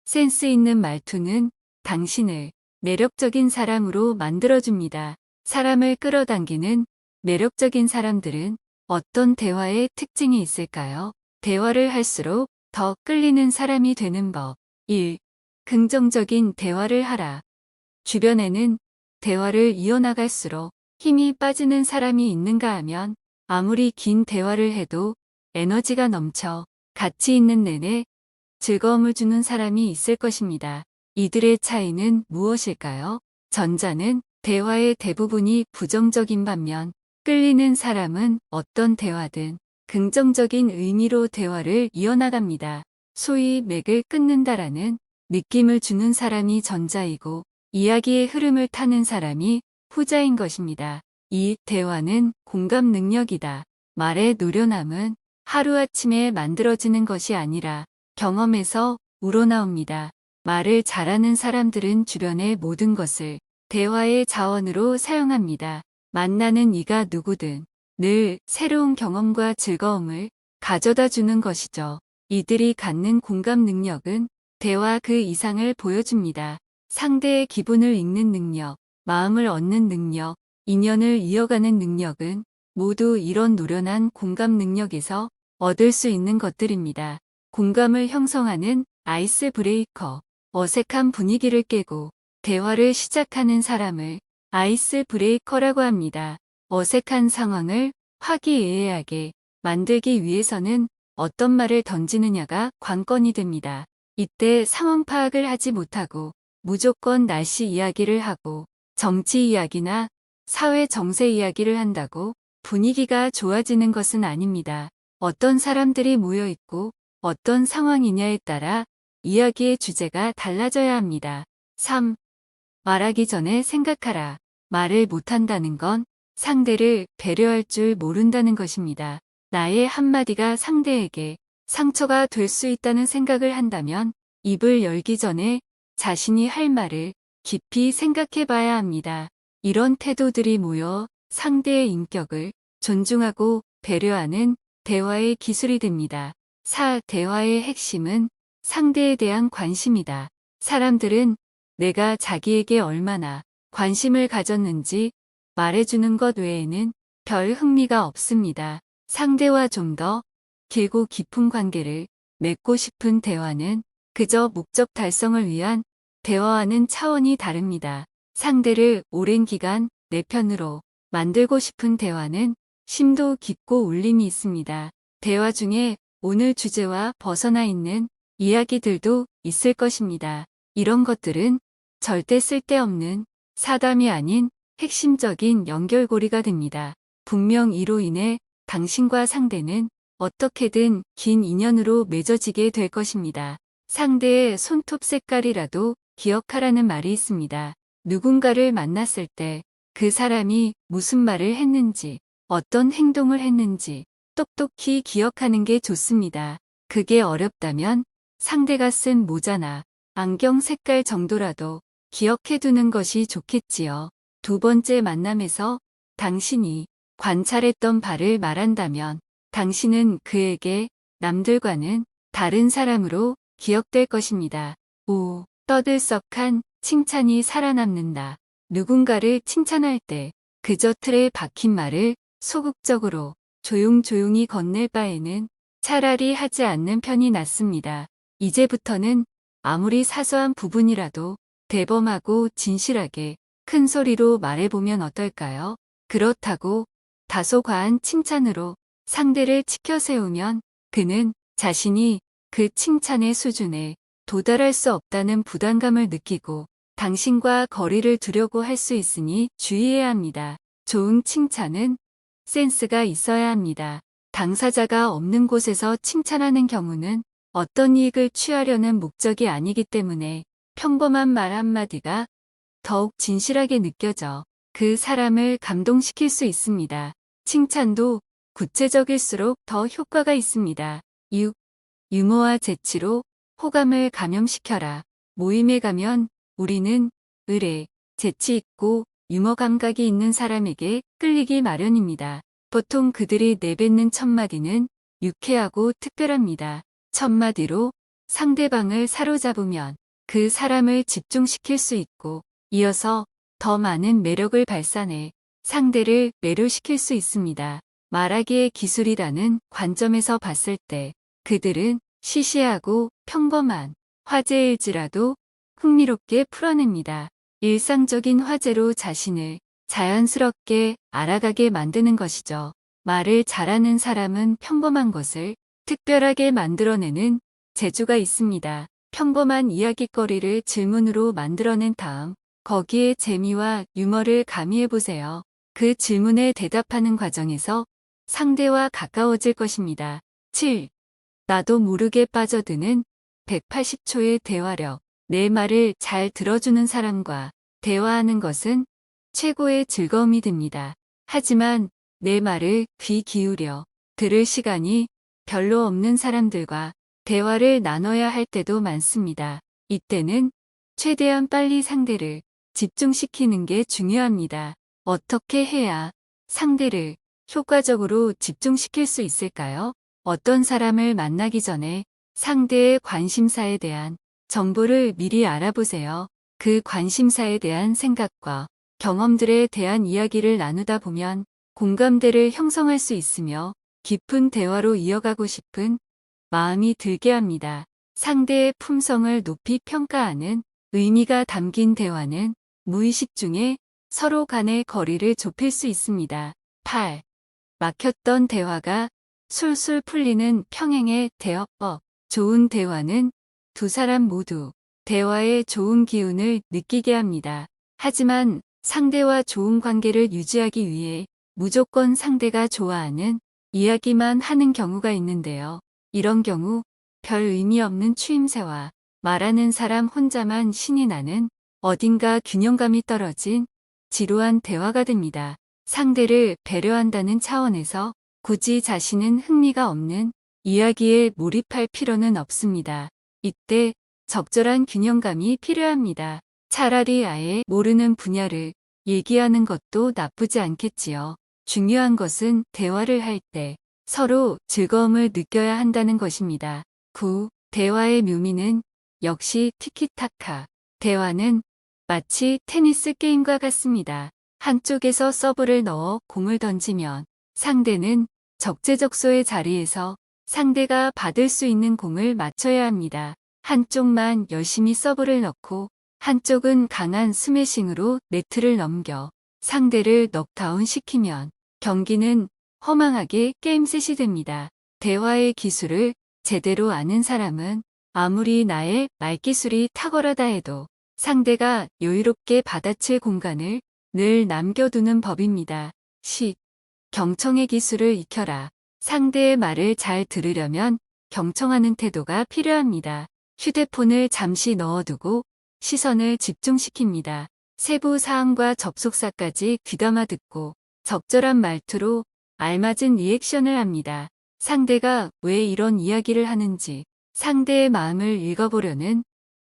센스 있는 말투는 당신을 매력적인 사람으로 만들어줍니다. 사람을 끌어당기는 매력적인 사람들은 어떤 대화의 특징이 있을까요? 대화를 할수록 더 끌리는 사람이 되는 법. 1. 긍정적인 대화를 하라. 주변에는 대화를 이어나갈수록 힘이 빠지는 사람이 있는가 하면 아무리 긴 대화를 해도 에너지가 넘쳐 가치 있는 내내 즐거움을 주는 사람이 있을 것입니다. 이들의 차이는 무엇일까요? 전자는 대화의 대부분이 부정적인 반면 끌리는 사람은 어떤 대화든 긍정적인 의미로 대화를 이어나갑니다. 소위 맥을 끊는다라는 느낌을 주는 사람이 전자이고 이야기의 흐름을 타는 사람이 후자인 것입니다. 이 대화는 공감 능력이다. 말의 노련함은 하루아침에 만들어지는 것이 아니라 경험에서 우러나옵니다. 말을 잘하는 사람들은 주변의 모든 것을 대화의 자원으로 사용합니다. 만나는 이가 누구든 늘 새로운 경험과 즐거움을 가져다 주는 것이죠. 이들이 갖는 공감 능력은 대화 그 이상을 보여줍니다. 상대의 기분을 읽는 능력, 마음을 얻는 능력, 인연을 이어가는 능력은 모두 이런 노련한 공감 능력에서 얻을 수 있는 것들입니다. 공감을 형성하는 아이스 브레이커, 어색한 분위기를 깨고 대화를 시작하는 사람을 아이스 브레이커라고 합니다. 어색한 상황을 화기애애하게 만들기 위해서는 어떤 말을 던지느냐가 관건이 됩니다. 이때 상황 파악을 하지 못하고 무조건 날씨 이야기를 하고 정치 이야기나 사회 정세 이야기를 한다고 분위기가 좋아지는 것은 아닙니다. 어떤 사람들이 모여 있고 어떤 상황이냐에 따라 이야기의 주제가 달라져야 합니다. 3. 말하기 전에 생각하라. 말을 못한다는 건 상대를 배려할 줄 모른다는 것입니다. 나의 한마디가 상대에게 상처가 될 수 있다는 생각을 한다면 입을 열기 전에 자신이 할 말을 깊이 생각해 봐야 합니다. 이런 태도들이 모여 상대의 인격을 존중하고 배려하는 대화의 기술이 됩니다. 4. 대화의 핵심은 상대에 대한 관심이다. 사람들은 내가 자기에게 얼마나 관심을 가졌는지 말해주는 것 외에는 별 흥미가 없습니다. 상대와 좀 더 길고 깊은 관계를 맺고 싶은 대화는 그저 목적 달성을 위한 대화와는 차원이 다릅니다. 상대를 오랜 기간 내 편으로 만들고 싶은 대화는 심도 깊고 울림이 있습니다. 대화 중에 오늘 주제와 벗어나 있는 이야기들도 있을 것입니다. 이런 것들은 절대 쓸데없는 사담이 아닌 핵심적인 연결고리가 됩니다. 분명 이로 인해 당신과 상대는 어떻게든 긴 인연으로 맺어지게 될 것입니다. 상대의 손톱 색깔이라도 기억하라는 말이 있습니다. 누군가를 만났을 때 그 사람이 무슨 말을 했는지, 어떤 행동을 했는지 똑똑히 기억하는 게 좋습니다. 그게 어렵다면 상대가 쓴 모자나 안경 색깔 정도라도 기억해 두는 것이 좋겠지요. 두 번째 만남에서 당신이 관찰했던 바를 말한다면 당신은 그에게 남들과는 다른 사람으로 기억될 것입니다. 5. 떠들썩한 칭찬이 살아남는다. 누군가를 칭찬할 때 그저 틀에 박힌 말을 소극적으로 조용조용히 건넬 바에는 차라리 하지 않는 편이 낫습니다. 이제부터는 아무리 사소한 부분이라도 대범하고 진실하게 큰 소리로 말해보면 어떨까요? 그렇다고 다소 과한 칭찬으로 상대를 치켜세우면 그는 자신이 그 칭찬의 수준에 도달할 수 없다는 부담감을 느끼고 당신과 거리를 두려고 할 수 있으니 주의해야 합니다. 좋은 칭찬은 센스가 있어야 합니다. 당사자가 없는 곳에서 칭찬하는 경우는 어떤 이익을 취하려는 목적이 아니기 때문에 평범한 말 한마디가 더욱 진실하게 느껴져 그 사람을 감동시킬 수 있습니다. 칭찬도 구체적일수록 더 효과가 있습니다. 6. 유머와 재치로 호감을 감염시켜라. 모임에 가면 우리는 의례, 재치 있고 유머 감각이 있는 사람에게 끌리기 마련입니다. 보통 그들이 내뱉는 첫마디는 유쾌하고 특별합니다. 첫마디로 상대방을 사로잡으면 그 사람을 집중시킬 수 있고 이어서 더 많은 매력을 발산해 상대를 매료시킬 수 있습니다. 말하기의 기술이라는 관점에서 봤을 때 그들은 시시하고 평범한 화제일지라도 흥미롭게 풀어냅니다. 일상적인 화제로 자신을 자연스럽게 알아가게 만드는 것이죠. 말을 잘하는 사람은 평범한 것을 특별하게 만들어내는 재주가 있습니다. 평범한 이야깃거리를 질문으로 만들어낸 다음 거기에 재미와 유머를 가미해보세요. 그 질문에 대답하는 과정에서 상대와 가까워질 것입니다. 7. 나도 모르게 빠져드는 180초의 대화력. 내 말을 잘 들어주는 사람과 대화하는 것은 최고의 즐거움이 됩니다. 하지만 내 말을 귀 기울여 들을 시간이 별로 없는 사람들과 대화를 나눠야 할 때도 많습니다. 이때는 최대한 빨리 상대를 집중시키는 게 중요합니다. 어떻게 해야 상대를 효과적으로 집중시킬 수 있을까요? 어떤 사람을 만나기 전에 상대의 관심사에 대한 정보를 미리 알아보세요. 그 관심사에 대한 생각과 경험들에 대한 이야기를 나누다 보면 공감대를 형성할 수 있으며 깊은 대화로 이어가고 싶은 마음이 들게 합니다. 상대의 품성을 높이 평가하는 의미가 담긴 대화는 무의식 중에 서로 간의 거리를 좁힐 수 있습니다. 8. 막혔던 대화가 술술 풀리는 평행의 대화법. 좋은 대화는 두 사람 모두 대화의 좋은 기운을 느끼게 합니다. 하지만 상대와 좋은 관계를 유지하기 위해 무조건 상대가 좋아하는 이야기만 하는 경우가 있는데요. 이런 경우 별 의미 없는 추임새와 말하는 사람 혼자만 신이 나는 어딘가 균형감이 떨어진 지루한 대화가 됩니다. 상대를 배려한다는 차원에서 굳이 자신은 흥미가 없는 이야기에 몰입할 필요는 없습니다. 이때 적절한 균형감이 필요합니다. 차라리 아예 모르는 분야를 얘기하는 것도 나쁘지 않겠지요. 중요한 것은 대화를 할 때 서로 즐거움을 느껴야 한다는 것입니다. 9. 대화의 묘미는 역시 티키타카. 대화는 마치 테니스 게임과 같습니다. 한쪽에서 서브를 넣어 공을 던지면 상대는 적재적소의 자리에서 상대가 받을 수 있는 공을 맞춰야 합니다. 한쪽만 열심히 서브를 넣고 한쪽은 강한 스매싱으로 네트를 넘겨 상대를 넉다운 시키면 경기는 허망하게 게임셋이 됩니다. 대화의 기술을 제대로 아는 사람은 아무리 나의 말기술이 탁월하다 해도 상대가 여유롭게 받아칠 공간을 늘 남겨두는 법입니다. 10. 경청의 기술을 익혀라. 상대의 말을 잘 들으려면 경청하는 태도가 필요합니다. 휴대폰을 잠시 넣어두고 시선을 집중시킵니다. 세부 사항과 접속사까지 귀담아 듣고 적절한 말투로 알맞은 리액션을 합니다. 상대가 왜 이런 이야기를 하는지 상대의 마음을 읽어보려는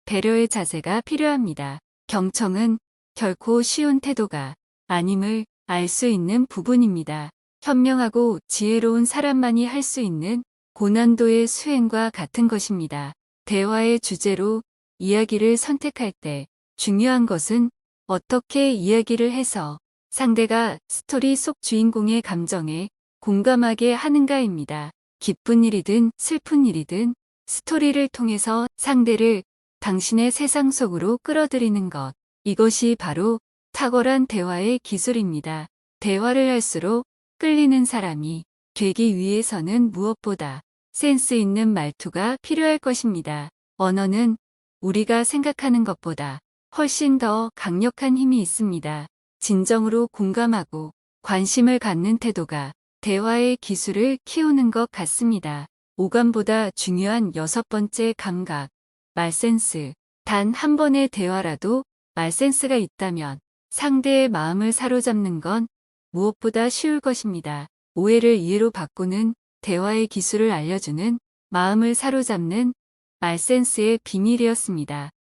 배려의 자세가 필요합니다. 경청은 결코 쉬운 태도가 아님을 알 수 있는 부분입니다. 현명하고 지혜로운 사람만이 할 수 있는 고난도의 수행과 같은 것입니다. 대화의 주제로 이야기를 선택할 때 중요한 것은 어떻게 이야기를 해서 상대가 스토리 속 주인공의 감정에 공감하게 하는가입니다. 기쁜 일이든 슬픈 일이든 스토리를 통해서 상대를 당신의 세상 속으로 끌어들이는 것. 이것이 바로 탁월한 대화의 기술입니다. 대화를 할수록 끌리는 사람이 되기 위해서는 무엇보다 센스 있는 말투가 필요할 것입니다. 언어는 우리가 생각하는 것보다 훨씬 더 강력한 힘이 있습니다. 진정으로 공감하고 관심을 갖는 태도가 대화의 기술을 키우는 것 같습니다. 오감보다 중요한 6번째 감각, 말센스. 단 한 번의 대화라도 말센스가 있다면 상대의 마음을 사로잡는 건 무엇보다 쉬울 것입니다. 오해를 이해로 바꾸는 대화의 기술을 알려주는 마음을 사로잡는 말센스의 비밀이었습니다.